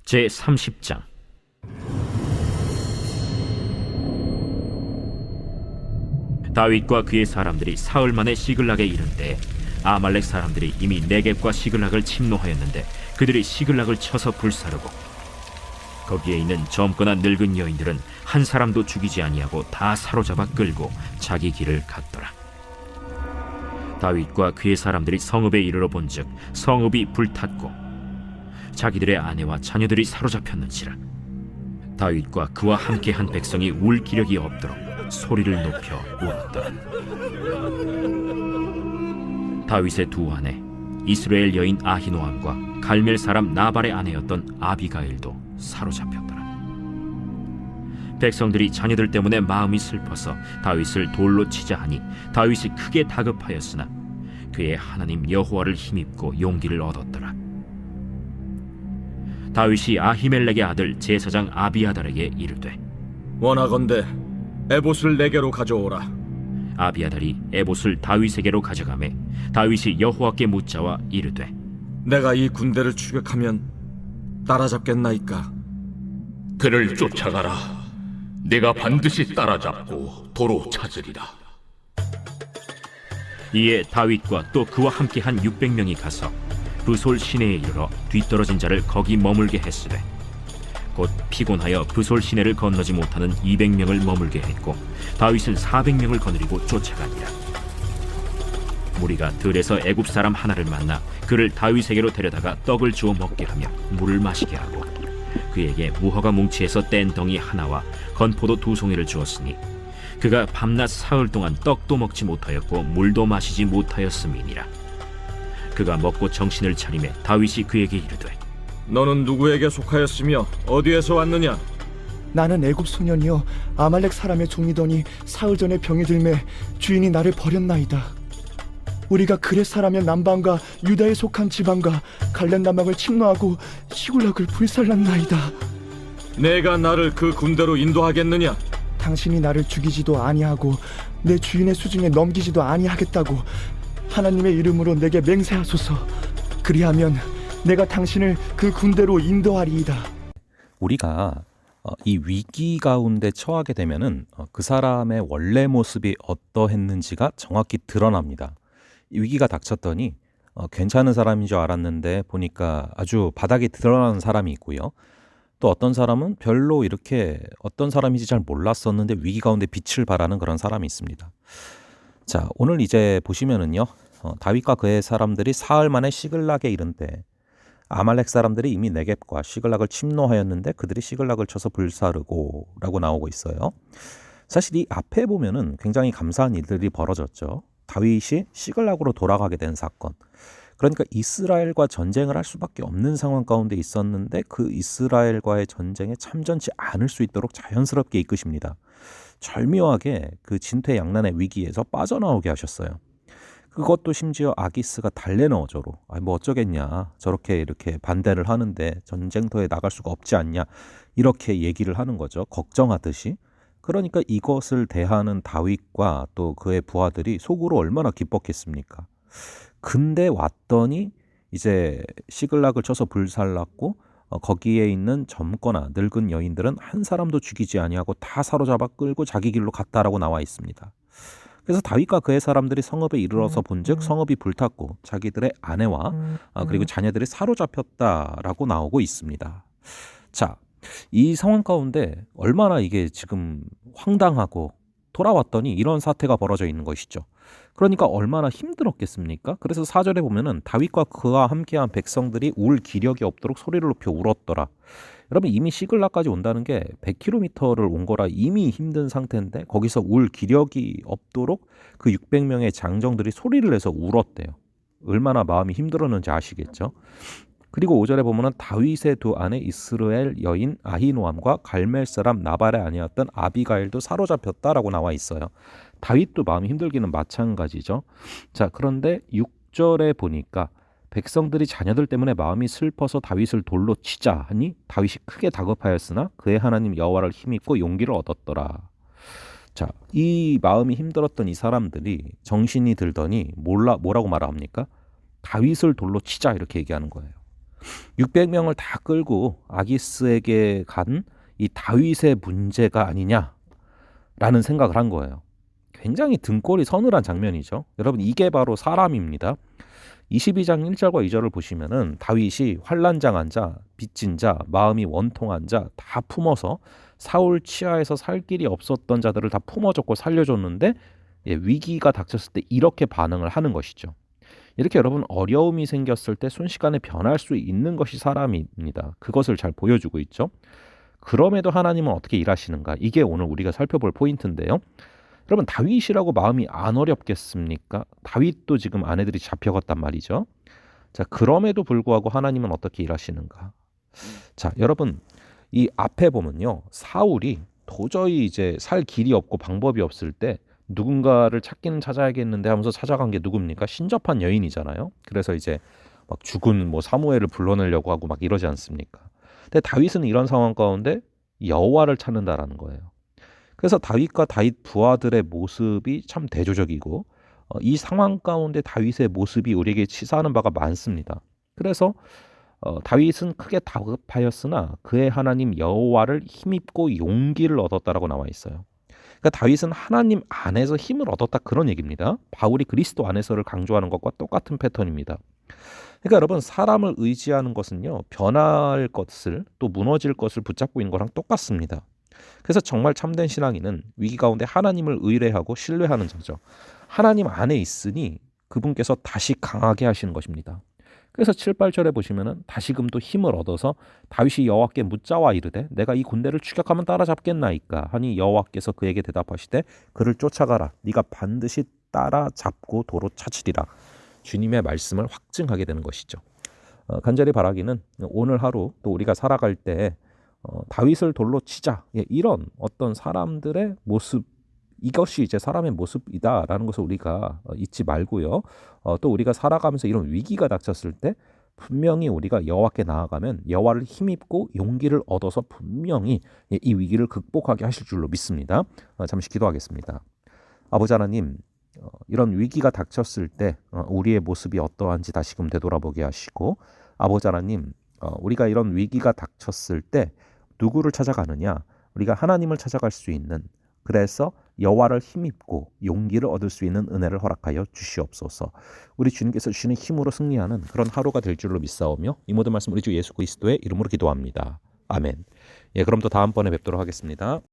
제30장. 다윗과 그의 사람들이 사흘 만에 시글락에 이른 때에 아말렉 사람들이 이미 네겝과 시글락을 침노하였는데 그들이 시글락을 쳐서 불사르고 거기에 있는 젊거나 늙은 여인들은 한 사람도 죽이지 아니하고 다 사로잡아 끌고 자기 길을 갔더라. 다윗과 그의 사람들이 성읍에 이르러 본즉 성읍이 불탔고 자기들의 아내와 자녀들이 사로잡혔는지라. 다윗과 그와 함께한 백성이 울 기력이 없도록 소리를 높여 울었더라. 다윗의 두 아내 이스라엘 여인 아히노암과 갈멜 사람 나발의 아내였던 아비가일도 사로잡혔더라. 백성들이 자녀들 때문에 마음이 슬퍼서 다윗을 돌로 치자 하니 다윗이 크게 다급하였으나 그의 하나님 여호와를 힘입고 용기를 얻었더라. 다윗이 아히멜렉의 아들 제사장 아비아달에게 이르되 원하건대 에봇을 내게로 가져오라. 아비아달이 에봇을 다윗에게로 가져가매 다윗이 여호와께 묻자와 이르되 내가 이 군대를 추격하면 따라잡겠나이까? 그를 쫓아가라. 내가 반드시 따라잡고 도로 찾으리라. 이에 다윗과 또 그와 함께한 600명이 가서 브솔 시내에 이르러 뒤떨어진 자를 거기 머물게 했으되 곧 피곤하여 브솔 시내를 건너지 못하는 200명을 머물게 했고 다윗은 400명을 거느리고 쫓아가니라. 무리가 들에서 애굽 사람 하나를 만나 그를 다윗에게로 데려다가 떡을 주어 먹게 하며 물을 마시게 하고 그에게 무화과 뭉치에서 뗀 덩이 하나와 건포도 2송이를 주었으니 그가 밤낮 사흘 동안 떡도 먹지 못하였고 물도 마시지 못하였음이니라. 그가 먹고 정신을 차리매 다윗이 그에게 이르되 너는 누구에게 속하였으며 어디에서 왔느냐? 나는 애굽 소년이여 아말렉 사람의 종이더니 사흘 전에 병이 들매 주인이 나를 버렸나이다. 우리가 그렛 사람의 남방과 유다에 속한 지방과 갈렙 남방을 침노하고 시굴락을 불살랐나이다. 내가 나를 그 군대로 인도하겠느냐? 당신이 나를 죽이지도 아니하고 내 주인의 수중에 넘기지도 아니하겠다고 하나님의 이름으로 내게 맹세하소서. 그리하면 내가 당신을 그 군대로 인도하리이다. 우리가 이 위기 가운데 처하게 되면은 그 사람의 원래 모습이 어떠했는지가 정확히 드러납니다. 이 위기가 닥쳤더니 괜찮은 발람인 줄 알았는데 보니까 아주 바닥이 드러나는 사람이 있고요. 또 어떤 사람은 별로 이렇게 어떤 사람인지 잘 몰랐었는데 위기 가운데 빛을 발하는 그런 사람이 있습니다. 자, 오늘 이제 보시면은요, 다윗과 그의 사람들이 사흘 만에 시글락에 이른 때 아말렉 사람들이 이미 네겝과 시글락을 침노하였는데 그들이 시글락을 쳐서 불사르고 라고 나오고 있어요. 사실 이 앞에 보면은 굉장히 감사한 일들이 벌어졌죠. 다윗이 시글락으로 돌아가게 된 사건. 그러니까 이스라엘과 전쟁을 할 수밖에 없는 상황 가운데 있었는데 그 이스라엘과의 전쟁에 참전치 않을 수 있도록 자연스럽게 이끄십니다. 절묘하게 그 진퇴양난의 위기에서 빠져나오게 하셨어요. 그것도 심지어 아기스가 달래너저로 뭐 어쩌겠냐, 저렇게 이렇게 반대를 하는데 전쟁터에 나갈 수가 없지 않냐, 이렇게 얘기를 하는 거죠. 걱정하듯이. 그러니까 이것을 대하는 다윗과 또 그의 부하들이 속으로 얼마나 기뻤겠습니까? 근데 왔더니 이제 시글락을 쳐서 불살랐고 거기에 있는 젊거나 늙은 여인들은 한 사람도 죽이지 아니하고 다 사로잡아 끌고 자기 길로 갔다라고 나와 있습니다. 그래서 다윗과 그의 사람들이 성읍에 이르러서 본즉 성읍이 불탔고 자기들의 아내와 그리고 자녀들이 사로잡혔다라고 나오고 있습니다. 자, 이 상황 가운데 얼마나 이게 지금 황당하고 돌아왔더니 이런 사태가 벌어져 있는 것이죠. 그러니까 얼마나 힘들었겠습니까? 그래서 4절에 보면은 다윗과 그와 함께한 백성들이 울 기력이 없도록 소리를 높여 울었더라. 여러분, 이미 시글락까지 온다는 게 100km를 온 거라 이미 힘든 상태인데 거기서 울 기력이 없도록 그 600명의 장정들이 소리를 내서 울었대요. 얼마나 마음이 힘들었는지 아시겠죠? 그리고 5절에 보면은 다윗의 두 아내 이스라엘 여인 아히노암과 갈멜 사람 나발의 아내였던 아비가일도 사로잡혔다라고 나와 있어요. 다윗도 마음이 힘들기는 마찬가지죠. 자, 그런데 6절에 보니까 백성들이 자녀들 때문에 마음이 슬퍼서 다윗을 돌로 치자 하니 다윗이 크게 다급하였으나 그의 하나님 여호와를 힘입고 용기를 얻었더라. 자, 이 마음이 힘들었던 이 사람들이 정신이 들더니 뭐라고 말합니까? 다윗을 돌로 치자 이렇게 얘기하는 거예요. 600명을 다 끌고 아기스에게 간 이 다윗의 문제가 아니냐라는 생각을 한 거예요. 굉장히 등골이 서늘한 장면이죠. 여러분, 이게 바로 사람입니다. 22장 1절과 2절을 보시면은 다윗이 환난당한 자, 빚진 자, 마음이 원통한 자 다 품어서 사울 치하에서 살 길이 없었던 자들을 다 품어줬고 살려줬는데, 위기가 닥쳤을 때 이렇게 반응을 하는 것이죠. 이렇게 여러분, 어려움이 생겼을 때 순식간에 변할 수 있는 것이 사람입니다. 그것을 잘 보여주고 있죠. 그럼에도 하나님은 어떻게 일하시는가? 이게 오늘 우리가 살펴볼 포인트인데요. 여러분, 다윗이라고 마음이 안 어렵겠습니까? 다윗도 지금 아내들이 잡혀갔단 말이죠. 자, 그럼에도 불구하고 하나님은 어떻게 일하시는가? 자, 여러분, 이 앞에 보면요, 사울이 도저히 이제 살 길이 없고 방법이 없을 때 누군가를 찾기는 찾아야겠는데 하면서 찾아간 게 누굽니까? 신접한 여인이잖아요. 그래서 이제 막 죽은 뭐 사무엘을 불러내려고 하고 막 이러지 않습니까? 근데 다윗은 이런 상황 가운데 여호와를 찾는다라는 거예요. 그래서 다윗과 다윗 부하들의 모습이 참 대조적이고, 이 상황 가운데 다윗의 모습이 우리에게 치사하는 바가 많습니다. 그래서 다윗은 크게 다급하였으나 그의 하나님 여호와를 힘입고 용기를 얻었다라고 나와 있어요. 그러니까 다윗은 하나님 안에서 힘을 얻었다, 그런 얘기입니다. 바울이 그리스도 안에서를 강조하는 것과 똑같은 패턴입니다. 그러니까 여러분, 사람을 의지하는 것은요, 변할 것을 또 무너질 것을 붙잡고 있는 거랑 똑같습니다. 그래서 정말 참된 신앙인은 위기 가운데 하나님을 의뢰하고 신뢰하는 자죠. 하나님 안에 있으니 그분께서 다시 강하게 하시는 것입니다. 그래서 7, 8절에 보시면은 다시금도 힘을 얻어서 다윗이 여호와께 묻자와 이르되 내가 이 군대를 추격하면 따라잡겠나이까 하니 여호와께서 그에게 대답하시되 그를 쫓아가라. 네가 반드시 따라잡고 도로 차치리라. 주님의 말씀을 확증하게 되는 것이죠. 간절히 바라기는 오늘 하루 또 우리가 살아갈 때 다윗을 돌로 치자, 이런 어떤 사람들의 모습, 이것이 이제 사람의 모습이다라는 것을 우리가 잊지 말고요. 또 우리가 살아가면서 이런 위기가 닥쳤을 때 분명히 우리가 여호와께 나아가면 여호와를 힘입고 용기를 얻어서 분명히 이 위기를 극복하게 하실 줄로 믿습니다. 잠시 기도하겠습니다. 아버지 하나님, 이런 위기가 닥쳤을 때 우리의 모습이 어떠한지 다시금 되돌아보게 하시고, 아버지 하나님, 우리가 이런 위기가 닥쳤을 때 누구를 찾아가느냐? 우리가 하나님을 찾아갈 수 있는, 그래서 여호와를 힘입고 용기를 얻을 수 있는 은혜를 허락하여 주시옵소서. 우리 주님께서 주시는 힘으로 승리하는 그런 하루가 될 줄로 믿사오며 이 모든 말씀 우리 주 예수 그리스도의 이름으로 기도합니다. 아멘. 그럼 또 다음번에 뵙도록 하겠습니다.